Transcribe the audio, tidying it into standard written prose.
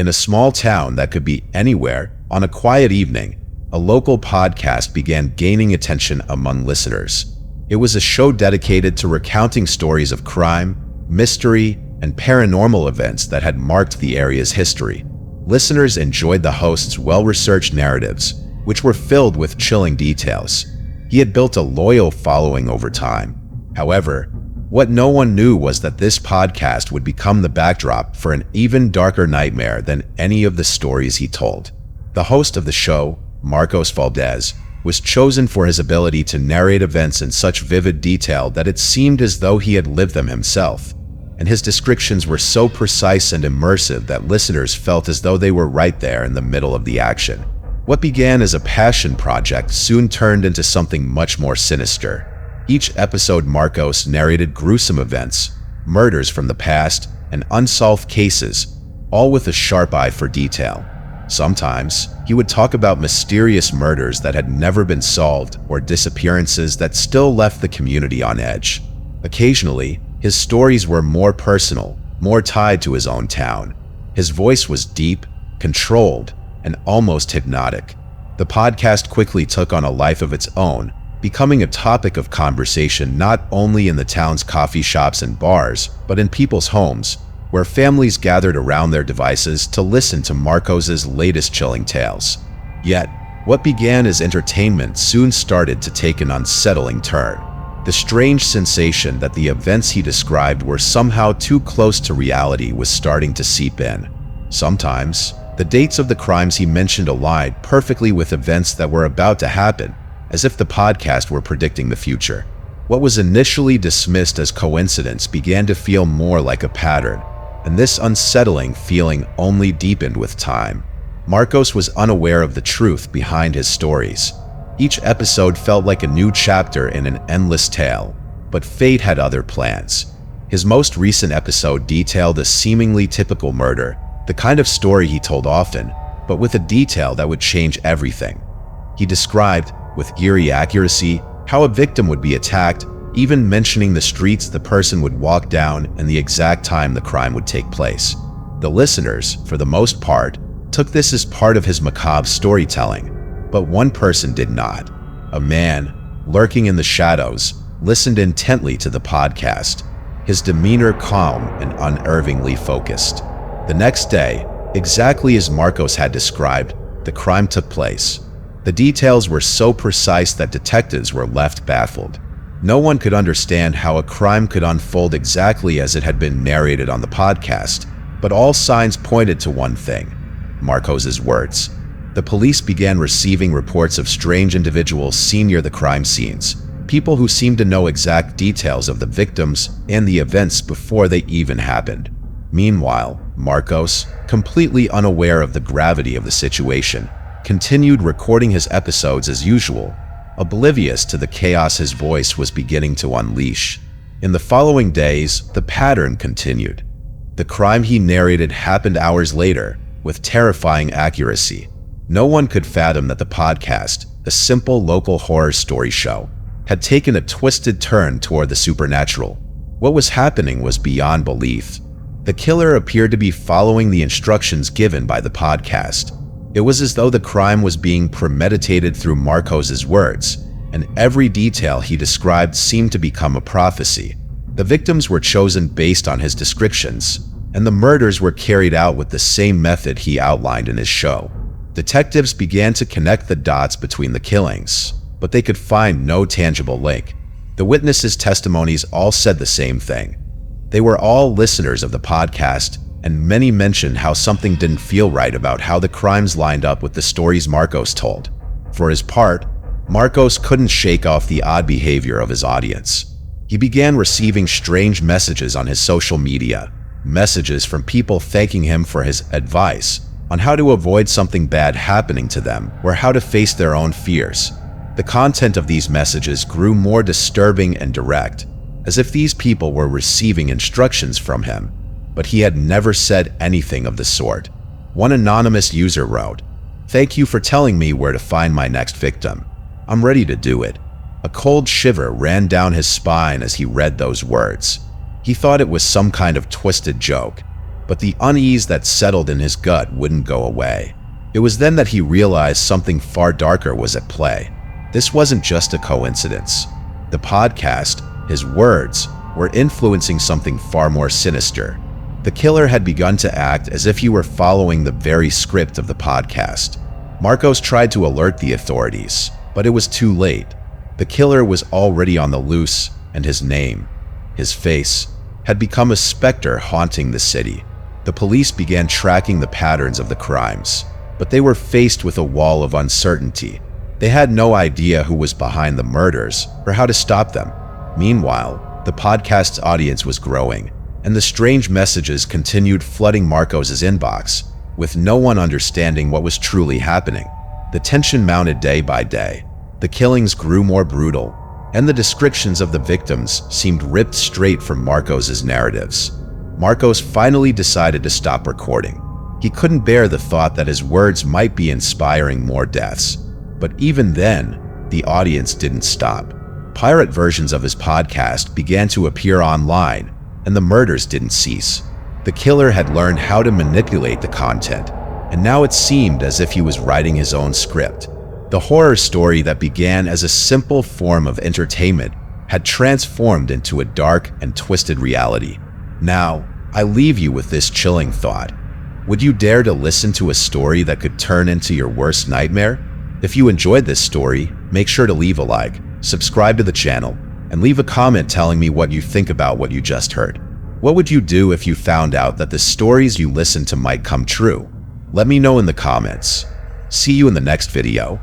In a small town that could be anywhere, on a quiet evening, a local podcast began gaining attention among listeners. It was a show dedicated to recounting stories of crime, mystery, and paranormal events that had marked the area's history. Listeners enjoyed the host's well-researched narratives, which were filled with chilling details. He had built a loyal following over time. However, what no one knew was that this podcast would become the backdrop for an even darker nightmare than any of the stories he told. The host of the show, Marcos Valdez, was chosen for his ability to narrate events in such vivid detail that it seemed as though he had lived them himself, and his descriptions were so precise and immersive that listeners felt as though they were right there in the middle of the action. What began as a passion project soon turned into something much more sinister. Each episode, Marcos narrated gruesome events, murders from the past, and unsolved cases, all with a sharp eye for detail. Sometimes, he would talk about mysterious murders that had never been solved or disappearances that still left the community on edge. Occasionally, his stories were more personal, more tied to his own town. His voice was deep, controlled, and almost hypnotic. The podcast quickly took on a life of its own, becoming a topic of conversation not only in the town's coffee shops and bars, but in people's homes, where families gathered around their devices to listen to Marcos's latest chilling tales. Yet, what began as entertainment soon started to take an unsettling turn. The strange sensation that the events he described were somehow too close to reality was starting to seep in. Sometimes, the dates of the crimes he mentioned aligned perfectly with events that were about to happen, as if the podcast were predicting the future. What was initially dismissed as coincidence began to feel more like a pattern, and this unsettling feeling only deepened with time. Marcos was unaware of the truth behind his stories. Each episode felt like a new chapter in an endless tale, but fate had other plans. His most recent episode detailed a seemingly typical murder, the kind of story he told often, but with a detail that would change everything. He described, with eerie accuracy, how a victim would be attacked, even mentioning the streets the person would walk down and the exact time the crime would take place. The listeners, for the most part, took this as part of his macabre storytelling, but one person did not. A man, lurking in the shadows, listened intently to the podcast, his demeanor calm and unerringly focused. The next day, exactly as Marcos had described, the crime took place. The details were so precise that detectives were left baffled. No one could understand how a crime could unfold exactly as it had been narrated on the podcast, but all signs pointed to one thing: Marcos's words. The police began receiving reports of strange individuals seen near the crime scenes, people who seemed to know exact details of the victims and the events before they even happened. Meanwhile, Marcos, completely unaware of the gravity of the situation, continued recording his episodes as usual, oblivious to the chaos his voice was beginning to unleash. In the following days, the pattern continued. The crime he narrated happened hours later, with terrifying accuracy. No one could fathom that the podcast, a simple local horror story show, had taken a twisted turn toward the supernatural. What was happening was beyond belief. The killer appeared to be following the instructions given by the podcast. It was as though the crime was being premeditated through Marcos's words, and every detail he described seemed to become a prophecy. The victims were chosen based on his descriptions, and the murders were carried out with the same method he outlined in his show. Detectives began to connect the dots between the killings, but they could find no tangible link. The witnesses' testimonies all said the same thing. They were all listeners of the podcast, and many mentioned how something didn't feel right about how the crimes lined up with the stories Marcos told. For his part, Marcos couldn't shake off the odd behavior of his audience. He began receiving strange messages on his social media, messages from people thanking him for his advice on how to avoid something bad happening to them or how to face their own fears. The content of these messages grew more disturbing and direct, as if these people were receiving instructions from him, but he had never said anything of the sort. One anonymous user wrote, "Thank you for telling me where to find my next victim. I'm ready to do it." A cold shiver ran down his spine as he read those words. He thought it was some kind of twisted joke, but the unease that settled in his gut wouldn't go away. It was then that he realized something far darker was at play. This wasn't just a coincidence. The podcast, his words, were influencing something far more sinister. The killer had begun to act as if he were following the very script of the podcast. Marcos tried to alert the authorities, but it was too late. The killer was already on the loose, and his name, his face, had become a specter haunting the city. The police began tracking the patterns of the crimes, but they were faced with a wall of uncertainty. They had no idea who was behind the murders or how to stop them. Meanwhile, the podcast's audience was growing, and the strange messages continued flooding Marcos's inbox, with no one understanding what was truly happening. The tension mounted day by day. The killings grew more brutal, and the descriptions of the victims seemed ripped straight from Marcos's narratives. Marcos finally decided to stop recording. He couldn't bear the thought that his words might be inspiring more deaths. But even then, the audience didn't stop. Pirate versions of his podcast began to appear online, and the murders didn't cease. The killer had learned how to manipulate the content, and now it seemed as if he was writing his own script. The horror story that began as a simple form of entertainment had transformed into a dark and twisted reality. Now, I leave you with this chilling thought. Would you dare to listen to a story that could turn into your worst nightmare? If you enjoyed this story, make sure to leave a like, subscribe to the channel, and leave a comment telling me what you think about what you just heard. What would you do if you found out that the stories you listened to might come true? Let me know in the comments. See you in the next video.